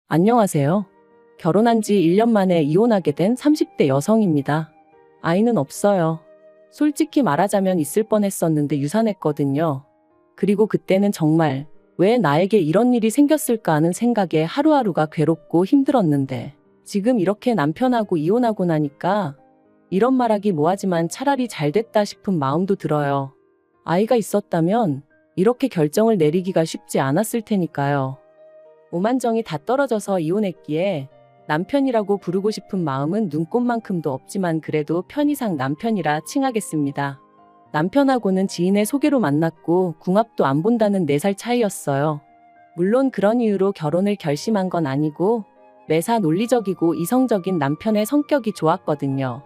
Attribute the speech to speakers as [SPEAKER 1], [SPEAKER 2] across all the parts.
[SPEAKER 1] 안녕하세요. 결혼한 지 1년 만에 이혼하게 된 30대 여성입니다. 아이는 없어요. 솔직히 말하자면 있을 뻔했었는데 유산했거든요. 그리고 그때는 정말 왜 나에게 이런 일이 생겼을까 하는 생각에 하루하루가 괴롭고 힘들었는데 지금 이렇게 남편하고 이혼하고 나니까 이런 말하기 뭐하지만 차라리 잘 됐다 싶은 마음도 들어요. 아이가 있었다면 이렇게 결정을 내리기가 쉽지 않았을 테니까요. 오만정이 다 떨어져서 이혼했기에 남편이라고 부르고 싶은 마음은 눈꼽만큼도 없지만 그래도 편의상 남편이라 칭하겠습니다. 남편하고는 지인의 소개로 만났고 궁합도 안 본다는 4살 차이였어요. 물론 그런 이유로 결혼을 결심한 건 아니고 매사 논리적이고 이성적인 남편의 성격이 좋았거든요.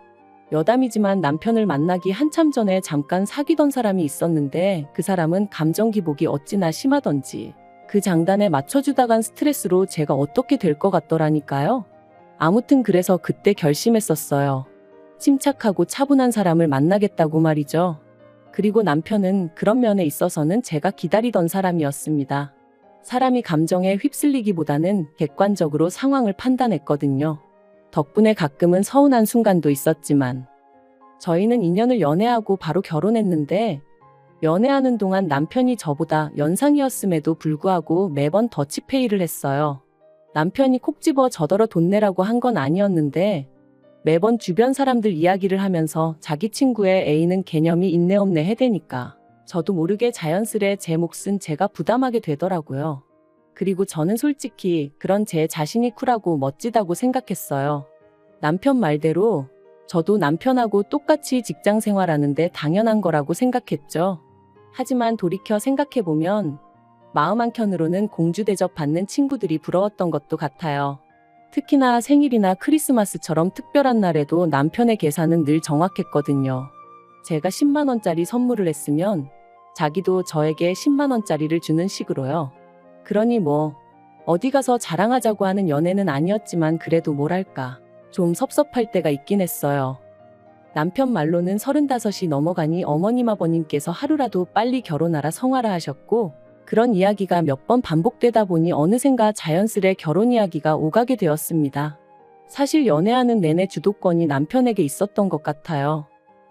[SPEAKER 1] 여담이지만 남편을 만나기 한참 전에 잠깐 사귀던 사람이 있었는데 그 사람은 감정 기복이 어찌나 심하던지 그 장단에 맞춰주다간 스트레스로 제가 어떻게 될 것 같더라니까요. 아무튼 그래서 그때 결심했었어요. 침착하고 차분한 사람을 만나겠다고 말이죠. 그리고 남편은 그런 면에 있어서는 제가 기다리던 사람이었습니다. 사람이 감정에 휩쓸리기보다는 객관적으로 상황을 판단했거든요. 덕분에 가끔은 서운한 순간도 있었지만 저희는 2년을 연애하고 바로 결혼했는데 연애하는 동안 남편이 저보다 연상이었음에도 불구하고 매번 더치페이를 했어요. 남편이 콕 집어 저더러 돈 내라고 한 건 아니었는데 매번 주변 사람들 이야기를 하면서 자기 친구의 애인은 개념이 있네 없네 해대니까 저도 모르게 자연스레 제 몫은 제가 부담하게 되더라고요. 그리고 저는 솔직히 그런 제 자신이 쿨하고 멋지다고 생각했어요. 남편 말대로 저도 남편하고 똑같이 직장 생활하는데 당연한 거라고 생각했죠. 하지만 돌이켜 생각해보면 마음 한켠으로는 공주 대접 받는 친구들이 부러웠던 것도 같아요. 특히나 생일이나 크리스마스처럼 특별한 날에도 남편의 계산은 늘 정확했거든요. 제가 10만 원짜리 선물을 했으면 자기도 저에게 10만 원짜리를 주는 식으로요. 그러니 뭐 어디 가서 자랑하자고 하는 연애는 아니었지만 그래도 뭐랄까 좀 섭섭할 때가 있긴 했어요. 남편 말로는 35이 넘어가니 어머님 아버님께서 하루라도 빨리 결혼하라 성하라 하셨고 그런 이야기가 몇 번 반복되다 보니 어느샌가 자연스레 결혼 이야기가 오가게 되었습니다. 사실 연애하는 내내 주도권이 남편에게 있었던 것 같아요.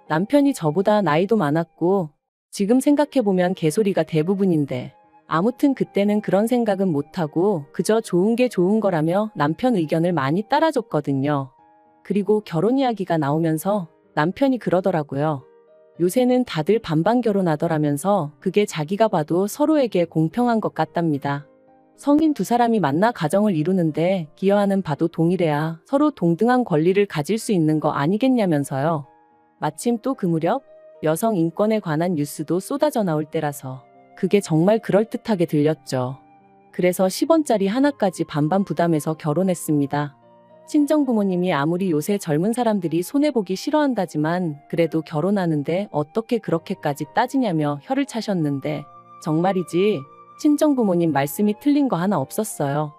[SPEAKER 1] 남편이 저보다 나이도 많았고 지금 생각해보면 개소리가 대부분인데 아무튼 그때는 그런 생각은 못하고 그저 좋은 게 좋은 거라며 남편 의견을 많이 따라줬거든요. 그리고 결혼 이야기가 나오면서 남편이 그러더라고요. 요새는 다들 반반 결혼하더라면서 그게 자기가 봐도 서로에게 공평한 것 같답니다. 성인 두 사람이 만나 가정을 이루는데 기여하는 바도 동일해야 서로 동등한 권리를 가질 수 있는 거 아니겠냐면서요. 마침 또 그 무렵 여성 인권에 관한 뉴스도 쏟아져 나올 때라서 그게 정말 그럴듯하게 들렸죠. 그래서 10원짜리 하나까지 반반 부담해서 결혼했습니다. 친정부모님이 아무리 요새 젊은 사람들이 손해보기 싫어한다지만 그래도 결혼하는데 어떻게 그렇게까지 따지냐며 혀를 차셨는데 정말이지 친정부모님 말씀이 틀린 거 하나 없었어요.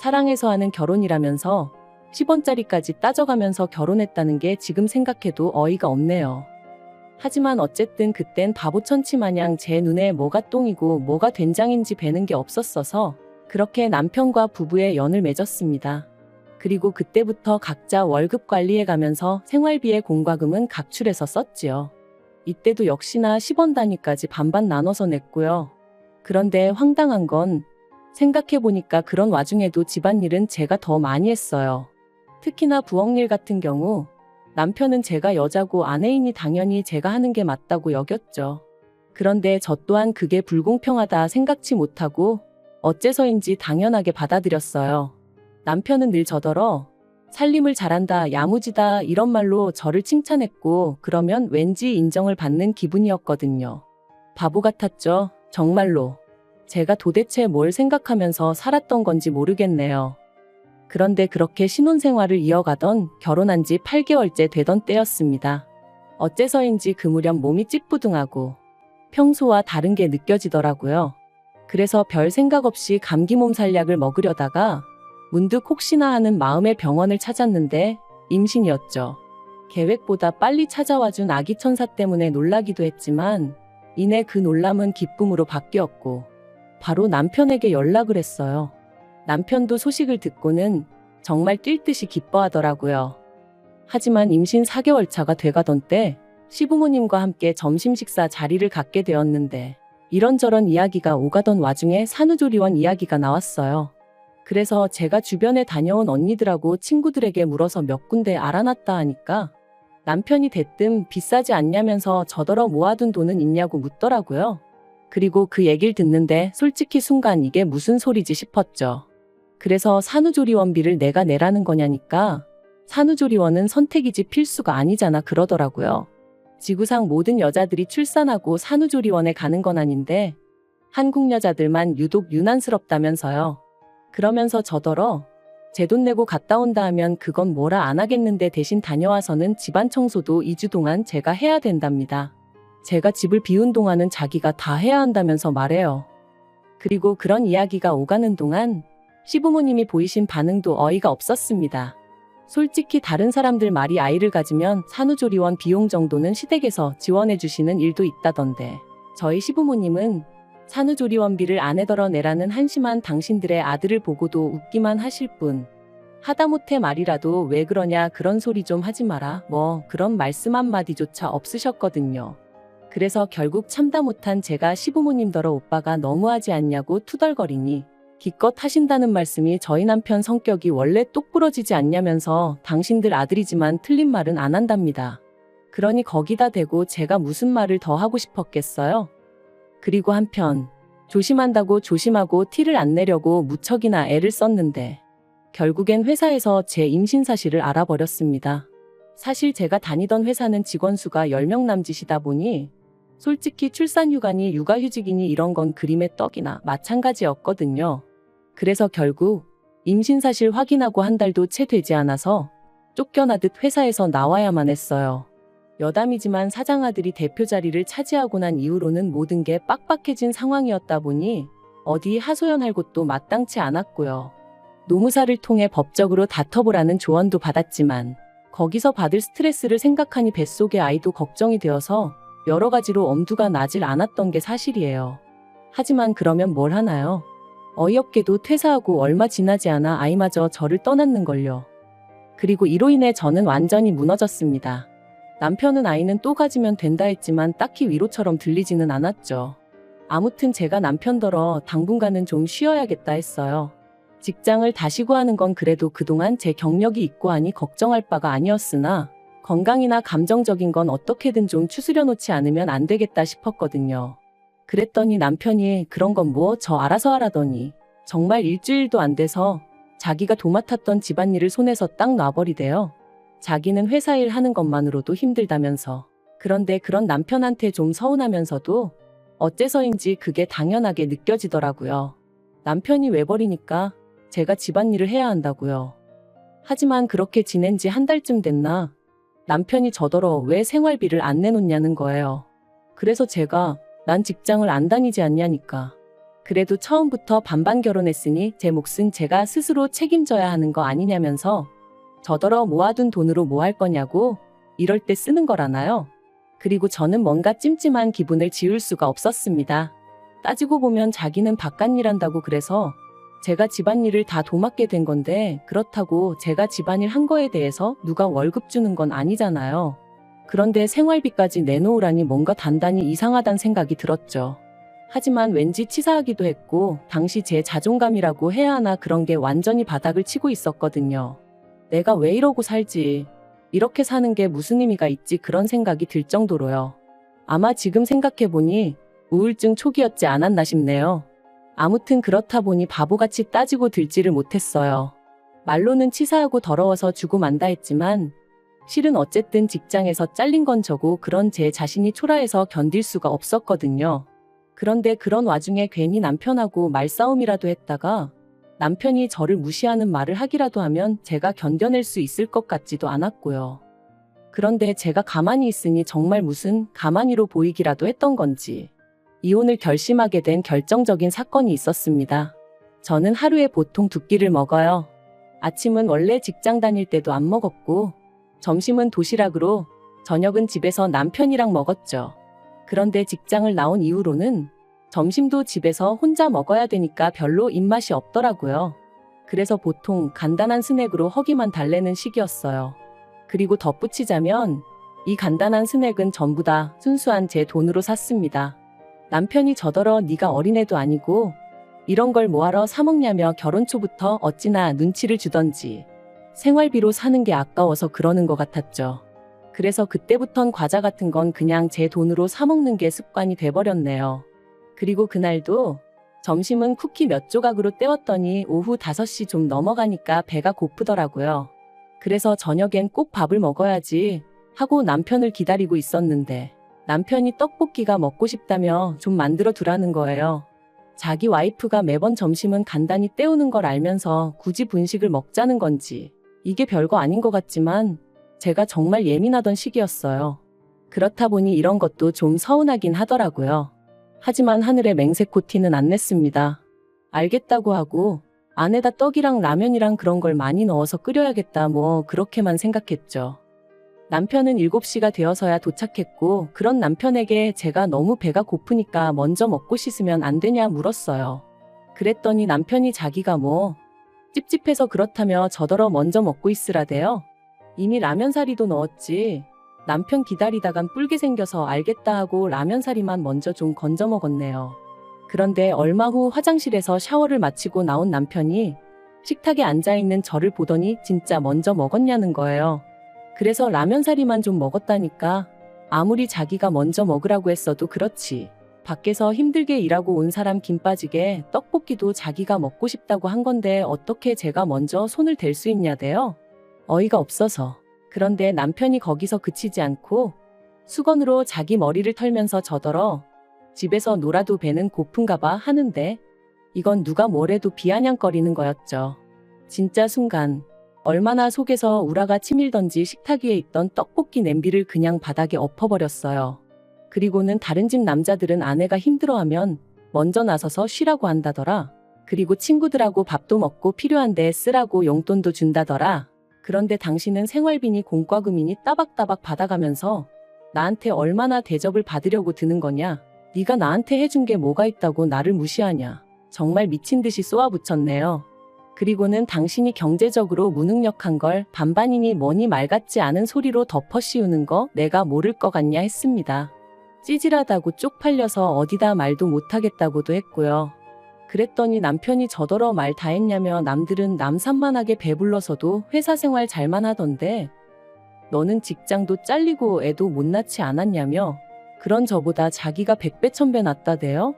[SPEAKER 1] 사랑해서 하는 결혼이라면서 10원짜리까지 따져가면서 결혼했다는 게 지금 생각해도 어이가 없네요. 하지만 어쨌든 그땐 바보천치 마냥 제 눈에 뭐가 똥이고 뭐가 된장인지 배는 게 없었어서 그렇게 남편과 부부의 연을 맺었습니다. 그리고 그때부터 각자 월급 관리해가면서 생활비의 공과금은 각출해서 썼지요. 이때도 역시나 10원 단위까지 반반 나눠서 냈고요. 그런데 황당한 건 생각해보니까 그런 와중에도 집안일은 제가 더 많이 했어요. 특히나 부엌일 같은 경우 남편은 제가 여자고 아내이니 당연히 제가 하는 게 맞다고 여겼죠. 그런데 저 또한 그게 불공평하다 생각지 못하고 어째서인지 당연하게 받아들였어요. 남편은 늘 저더러 살림을 잘한다, 야무지다 이런 말로 저를 칭찬했고 그러면 왠지 인정을 받는 기분이었거든요. 바보 같았죠, 정말로. 제가 도대체 뭘 생각하면서 살았던 건지 모르겠네요. 그런데 그렇게 신혼생활을 이어가던 결혼한 지 8개월째 되던 때였습니다. 어째서인지 그 무렵 몸이 찌뿌둥하고 평소와 다른 게 느껴지더라고요. 그래서 별 생각 없이 감기 몸살약을 먹으려다가 문득 혹시나 하는 마음에 병원을 찾았는데 임신이었죠. 계획보다 빨리 찾아와준 아기 천사 때문에 놀라기도 했지만 이내 그 놀람은 기쁨으로 바뀌었고 바로 남편에게 연락을 했어요. 남편도 소식을 듣고는 정말 뛸 듯이 기뻐하더라고요. 하지만 임신 4개월 차가 돼가던 때 시부모님과 함께 점심 식사 자리를 갖게 되었는데 이런저런 이야기가 오가던 와중에 산후조리원 이야기가 나왔어요. 그래서 제가 주변에 다녀온 언니들하고 친구들에게 물어서 몇 군데 알아놨다 하니까 남편이 대뜸 비싸지 않냐면서 저더러 모아둔 돈은 있냐고 묻더라고요. 그리고 그 얘기를 듣는데 솔직히 순간 이게 무슨 소리지 싶었죠. 그래서 산후조리원비를 내가 내라는 거냐니까 산후조리원은 선택이지 필수가 아니잖아 그러더라고요. 지구상 모든 여자들이 출산하고 산후조리원에 가는 건 아닌데 한국 여자들만 유독 유난스럽다면서요. 그러면서 저더러 제 돈 내고 갔다 온다 하면 그건 뭐라 안 하겠는데 대신 다녀와서는 집안 청소도 2주 동안 제가 해야 된답니다. 제가 집을 비운 동안은 자기가 다 해야 한다면서 말해요. 그리고 그런 이야기가 오가는 동안 시부모님이 보이신 반응도 어이가 없었습니다. 솔직히 다른 사람들 말이 아이를 가지면 산후조리원 비용 정도는 시댁에서 지원해 주시는 일도 있다던데 저희 시부모님은 산후조리원비를 아내더러 내라는 한심한 당신들의 아들을 보고도 웃기만 하실 뿐 하다못해 말이라도 왜 그러냐 그런 소리 좀 하지 마라 뭐 그런 말씀 한마디조차 없으셨거든요. 그래서 결국 참다 못한 제가 시부모님더러 오빠가 너무하지 않냐고 투덜거리니 기껏 하신다는 말씀이 저희 남편 성격이 원래 똑부러지지 않냐면서 당신들 아들이지만 틀린 말은 안 한답니다. 그러니 거기다 대고 제가 무슨 말을 더 하고 싶었겠어요? 그리고 한편 조심한다고 조심하고 티를 안 내려고 무척이나 애를 썼는데 결국엔 회사에서 제 임신 사실을 알아버렸습니다. 사실 제가 다니던 회사는 직원 수가 10명 남짓이다 보니 솔직히 출산휴가니 육아휴직이니 이런 건 그림의 떡이나 마찬가지였거든요. 그래서 결국 임신 사실 확인하고 한 달도 채 되지 않아서 쫓겨나듯 회사에서 나와야만 했어요. 여담이지만 사장 아들이 대표 자리를 차지하고 난 이후로는 모든 게 빡빡해진 상황이었다 보니 어디 하소연할 곳도 마땅치 않았고요. 노무사를 통해 법적으로 다퉈보라는 조언도 받았지만 거기서 받을 스트레스를 생각하니 뱃속의 아이도 걱정이 되어서 여러 가지로 엄두가 나질 않았던 게 사실이에요. 하지만 그러면 뭘 하나요? 어이없게도 퇴사하고 얼마 지나지 않아 아이마저 저를 떠났는걸요. 그리고 이로 인해 저는 완전히 무너졌습니다. 남편은 아이는 또 가지면 된다 했지만 딱히 위로처럼 들리지는 않았죠. 아무튼 제가 남편더러 당분간은 좀 쉬어야겠다 했어요. 직장을 다시 구하는 건 그래도 그동안 제 경력이 있고 하니 걱정할 바가 아니었으나 건강이나 감정적인 건 어떻게든 좀 추스려 놓지 않으면 안 되겠다 싶었거든요. 그랬더니 남편이 그런 건 뭐 저 알아서 하라더니 정말 일주일도 안 돼서 자기가 도맡았던 집안일을 손에서 딱 놔버리대요. 자기는 회사 일 하는 것만으로도 힘들다면서. 그런데 그런 남편한테 좀 서운하면서도 어째서인지 그게 당연하게 느껴지더라고요. 남편이 외버리니까 제가 집안일을 해야 한다고요. 하지만 그렇게 지낸 지 한 달쯤 됐나 남편이 저더러 왜 생활비를 안 내놓냐는 거예요. 그래서 제가 난 직장을 안 다니지 않냐니까. 그래도 처음부터 반반 결혼했으니 제 몫은 제가 스스로 책임져야 하는 거 아니냐면서 저더러 모아둔 돈으로 뭐 할 거냐고 이럴 때 쓰는 거라나요? 그리고 저는 뭔가 찜찜한 기분을 지울 수가 없었습니다. 따지고 보면 자기는 바깥일 한다고 그래서 제가 집안일을 다 도맡게 된 건데 그렇다고 제가 집안일 한 거에 대해서 누가 월급 주는 건 아니잖아요. 그런데 생활비까지 내놓으라니 뭔가 단단히 이상하단 생각이 들었죠. 하지만 왠지 치사하기도 했고 당시 제 자존감이라고 해야 하나 그런 게 완전히 바닥을 치고 있었거든요. 내가 왜 이러고 살지? 이렇게 사는 게 무슨 의미가 있지? 그런 생각이 들 정도로요. 아마 지금 생각해보니 우울증 초기였지 않았나 싶네요. 아무튼 그렇다 보니 바보같이 따지고 들지를 못했어요. 말로는 치사하고 더러워서 주고 만다 했지만 실은 어쨌든 직장에서 잘린 건 저고 그런 제 자신이 초라해서 견딜 수가 없었거든요. 그런데 그런 와중에 괜히 남편하고 말싸움이라도 했다가 남편이 저를 무시하는 말을 하기라도 하면 제가 견뎌낼 수 있을 것 같지도 않았고요. 그런데 제가 가만히 있으니 정말 무슨 가만히로 보이기라도 했던 건지 이혼을 결심하게 된 결정적인 사건이 있었습니다. 저는 하루에 보통 2끼를 먹어요. 아침은 원래 직장 다닐 때도 안 먹었고 점심은 도시락으로 저녁은 집에서 남편이랑 먹었죠. 그런데 직장을 나온 이후로는 점심도 집에서 혼자 먹어야 되니까 별로 입맛이 없더라고요. 그래서 보통 간단한 스낵으로 허기만 달래는 시기였어요. 그리고 덧붙이자면 이 간단한 스낵은 전부 다 순수한 제 돈으로 샀습니다. 남편이 저더러 네가 어린애도 아니고 이런 걸 뭐하러 사 먹냐며 결혼 초부터 어찌나 눈치를 주던지 생활비로 사는 게 아까워서 그러는 것 같았죠. 그래서 그때부턴 과자 같은 건 그냥 제 돈으로 사 먹는 게 습관이 돼버렸네요. 그리고 그날도 점심은 쿠키 몇 조각으로 때웠더니 오후 5시 좀 넘어가니까 배가 고프더라고요. 그래서 저녁엔 꼭 밥을 먹어야지 하고 남편을 기다리고 있었는데 남편이 떡볶이가 먹고 싶다며 좀 만들어 두라는 거예요. 자기 와이프가 매번 점심은 간단히 때우는 걸 알면서 굳이 분식을 먹자는 건지 이게 별거 아닌 것 같지만 제가 정말 예민하던 시기였어요. 그렇다 보니 이런 것도 좀 서운하긴 하더라고요. 하지만 하늘의 맹세코 티는 안 냈습니다. 알겠다고 하고 안에다 떡이랑 라면이랑 그런 걸 많이 넣어서 끓여야겠다 뭐 그렇게만 생각했죠. 남편은 7시가 되어서야 도착했고 그런 남편에게 제가 너무 배가 고프니까 먼저 먹고 씻으면 안 되냐 물었어요. 그랬더니 남편이 자기가 뭐 찝찝해서 그렇다며 저더러 먼저 먹고 있으라대요. 이미 라면사리도 넣었지. 남편 기다리다간 뿔게 생겨서 알겠다 하고 라면사리만 먼저 좀 건져 먹었네요. 그런데 얼마 후 화장실에서 샤워를 마치고 나온 남편이 식탁에 앉아있는 저를 보더니 진짜 먼저 먹었냐는 거예요. 그래서 라면사리만 좀 먹었다니까. 아무리 자기가 먼저 먹으라고 했어도 그렇지. 밖에서 힘들게 일하고 온 사람 김 빠지게 떡볶이도 자기가 먹고 싶다고 한 건데 어떻게 제가 먼저 손을 댈 수 있냐대요. 어이가 없어서. 그런데 남편이 거기서 그치지 않고 수건으로 자기 머리를 털면서 저더러 집에서 놀아도 배는 고픈가 봐 하는데 이건 누가 뭐래도 비아냥거리는 거였죠. 진짜 순간 얼마나 속에서 우라가 치밀던지 식탁 위에 있던 떡볶이 냄비를 그냥 바닥에 엎어버렸어요. 그리고는 다른 집 남자들은 아내가 힘들어하면 먼저 나서서 쉬라고 한다더라. 그리고 친구들하고 밥도 먹고 필요한데 쓰라고 용돈도 준다더라. 그런데 당신은 생활비니 공과금이니 따박따박 받아가면서 나한테 얼마나 대접을 받으려고 드는 거냐. 네가 나한테 해준 게 뭐가 있다고 나를 무시하냐. 정말 미친 듯이 쏘아붙였네요. 그리고는 당신이 경제적으로 무능력한 걸 반반이니 뭐니 말 같지 않은 소리로 덮어씌우는 거 내가 모를 것 같냐 했습니다. 찌질하다고 쪽팔려서 어디다 말도 못하겠다고도 했고요. 그랬더니 남편이 저더러 말 다 했냐며 남들은 남산만하게 배불러서도 회사 생활 잘만 하던데 너는 직장도 잘리고 애도 못 낳지 않았냐며 그런 저보다 자기가 100배 1000배 낫다대요.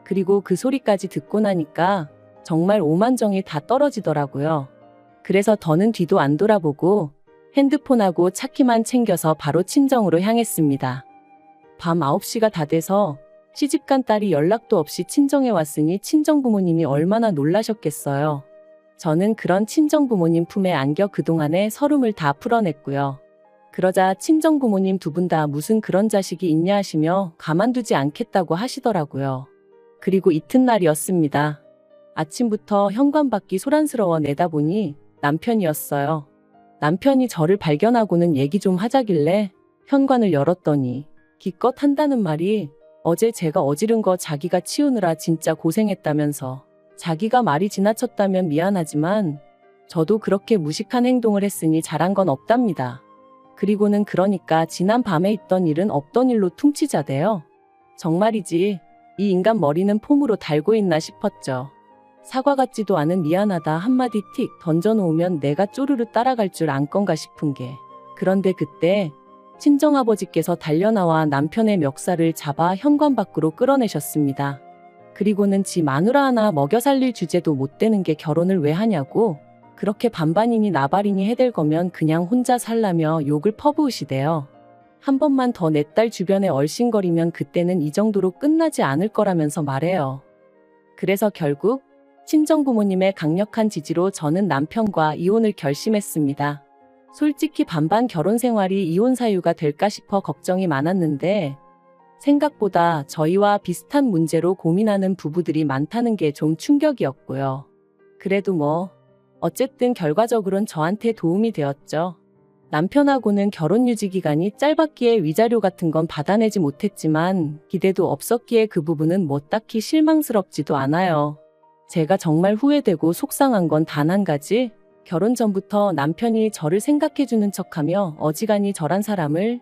[SPEAKER 1] 그리고 그 소리까지 듣고 나니까 정말 오만정이 다 떨어지더라고요. 그래서 더는 뒤도 안 돌아보고 핸드폰하고 차키만 챙겨서 바로 친정으로 향했습니다. 밤 9시가 다 돼서 시집간 딸이 연락도 없이 친정에 왔으니 친정부모님이 얼마나 놀라셨겠어요. 저는 그런 친정부모님 품에 안겨 그동안의 서름을 다 풀어냈고요. 그러자 친정부모님 두 분 다 무슨 그런 자식이 있냐 하시며 가만두지 않겠다고 하시더라고요. 그리고 이튿날이었습니다. 아침부터 현관밖이 소란스러워 내다보니 남편이었어요. 남편이 저를 발견하고는 얘기 좀 하자길래 현관을 열었더니 기껏 한다는 말이 어제 제가 어지른 거 자기가 치우느라 진짜 고생했다면서 자기가 말이 지나쳤다면 미안하지만 저도 그렇게 무식한 행동을 했으니 잘한 건 없답니다. 그리고는 그러니까 지난 밤에 있던 일은 없던 일로 퉁치자대요. 정말이지 이 인간 머리는 폼으로 달고 있나 싶었죠. 사과 같지도 않은 미안하다 한마디 틱 던져놓으면 내가 쪼르르 따라갈 줄 안 건가 싶은 게 그런데 그때 친정아버지께서 달려나와 남편의 멱살을 잡아 현관 밖으로 끌어내셨습니다. 그리고는 지 마누라 하나 먹여 살릴 주제도 못 되는 게 결혼을 왜 하냐고 그렇게 반반이니 나발이니 해댈 거면 그냥 혼자 살라며 욕을 퍼부으시대요. 한 번만 더 내 딸 주변에 얼씬거리면 그때는 이 정도로 끝나지 않을 거라면서 말해요. 그래서 결국 친정부모님의 강력한 지지로 저는 남편과 이혼을 결심했습니다. 솔직히 반반 결혼 생활이 이혼 사유가 될까 싶어 걱정이 많았는데 생각보다 저희와 비슷한 문제로 고민하는 부부들이 많다는 게 좀 충격이었고요. 그래도 뭐 어쨌든 결과적으로는 저한테 도움이 되었죠. 남편하고는 결혼 유지 기간이 짧았기에 위자료 같은 건 받아내지 못했지만 기대도 없었기에 그 부분은 뭐 딱히 실망스럽지도 않아요. 제가 정말 후회되고 속상한 건 단 한 가지. 결혼 전부터 남편이 저를 생각해주는 척하며 어지간히 저란 사람을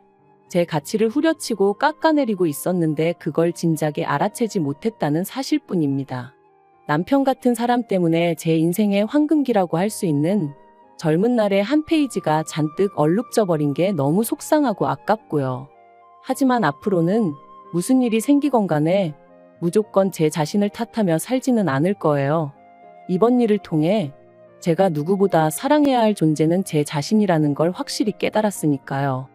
[SPEAKER 1] 제 가치를 후려치고 깎아내리고 있었는데 그걸 진작에 알아채지 못했다는 사실뿐입니다. 남편 같은 사람 때문에 제 인생의 황금기라고 할 수 있는 젊은 날의 한 페이지가 잔뜩 얼룩져 버린 게 너무 속상하고 아깝고요. 하지만 앞으로는 무슨 일이 생기건 간에 무조건 제 자신을 탓하며 살지는 않을 거예요. 이번 일을 통해 제가 누구보다 사랑해야 할 존재는 제 자신이라는 걸 확실히 깨달았으니까요.